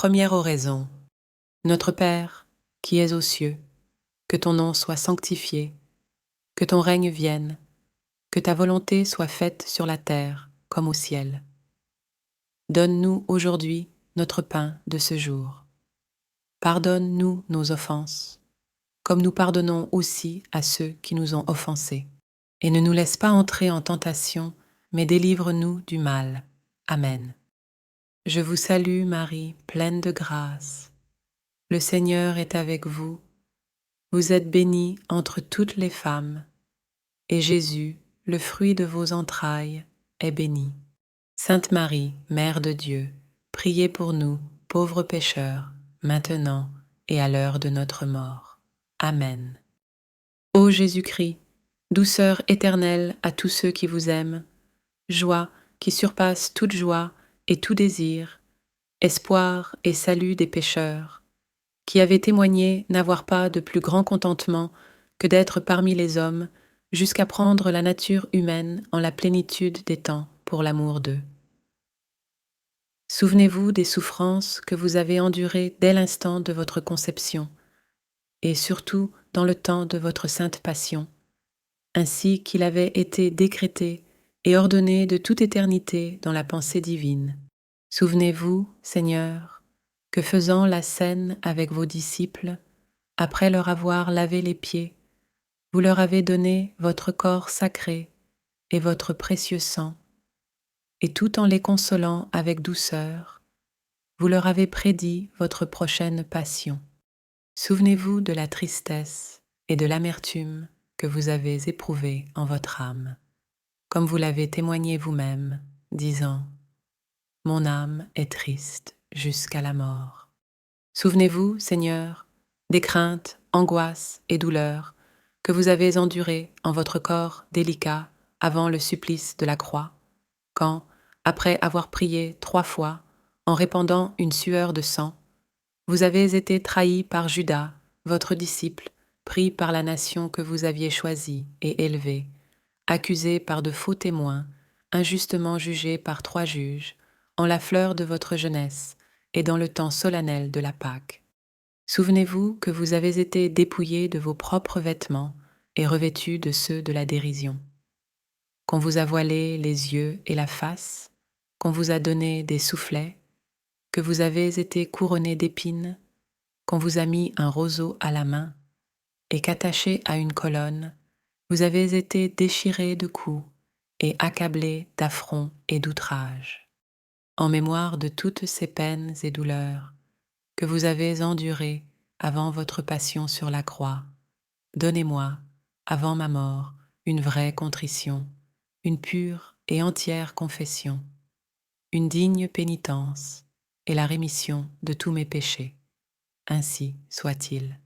Première oraison. Notre Père, qui es aux cieux, que ton nom soit sanctifié, que ton règne vienne, que ta volonté soit faite sur la terre comme au ciel. Donne-nous aujourd'hui notre pain de ce jour. Pardonne-nous nos offenses, comme nous pardonnons aussi à ceux qui nous ont offensés. Et ne nous laisse pas entrer en tentation, mais délivre-nous du mal. Amen. Je vous salue Marie, pleine de grâce. Le Seigneur est avec vous. Vous êtes bénie entre toutes les femmes, et Jésus, le fruit de vos entrailles, est béni. Sainte Marie, Mère de Dieu, priez pour nous, pauvres pécheurs, maintenant et à l'heure de notre mort. Amen. Ô Jésus-Christ, douceur éternelle à tous ceux qui vous aiment, joie qui surpasse toute joie et tout désir, espoir et salut des pécheurs, qui avez témoigné n'avoir pas de plus grand contentement que d'être parmi les hommes, jusqu'à prendre la nature humaine en la plénitude des temps pour l'amour d'eux. Souvenez-vous des souffrances que vous avez endurées dès l'instant de votre conception, et surtout dans le temps de votre sainte passion, ainsi qu'il avait été décrété et ordonné de toute éternité dans la pensée divine. Souvenez-vous, Seigneur, que faisant la scène avec vos disciples, après leur avoir lavé les pieds, vous leur avez donné votre corps sacré et votre précieux sang, et tout en les consolant avec douceur, vous leur avez prédit votre prochaine passion. Souvenez-vous de la tristesse et de l'amertume que vous avez éprouvées en votre âme, comme vous l'avez témoigné vous-même, disant « Mon âme est triste jusqu'à la mort ». Souvenez-vous, Seigneur, des craintes, angoisses et douleurs que vous avez endurées en votre corps délicat avant le supplice de la croix, quand, après avoir prié 3 fois, en répandant une sueur de sang, vous avez été trahi par Judas, votre disciple, pris par la nation que vous aviez choisie et élevée, accusé par de faux témoins, injustement jugé par 3 juges, en la fleur de votre jeunesse et dans le temps solennel de la Pâque. Souvenez-vous que vous avez été dépouillé de vos propres vêtements et revêtus de ceux de la dérision, qu'on vous a voilé les yeux et la face, qu'on vous a donné des soufflets, que vous avez été couronné d'épines, qu'on vous a mis un roseau à la main, et qu'attaché à une colonne, vous avez été déchiré de coups et accablé d'affronts et d'outrages. En mémoire de toutes ces peines et douleurs que vous avez endurées avant votre passion sur la croix, donnez-moi, avant ma mort, une vraie contrition, une pure et entière confession, une digne pénitence et la rémission de tous mes péchés. Ainsi soit-il.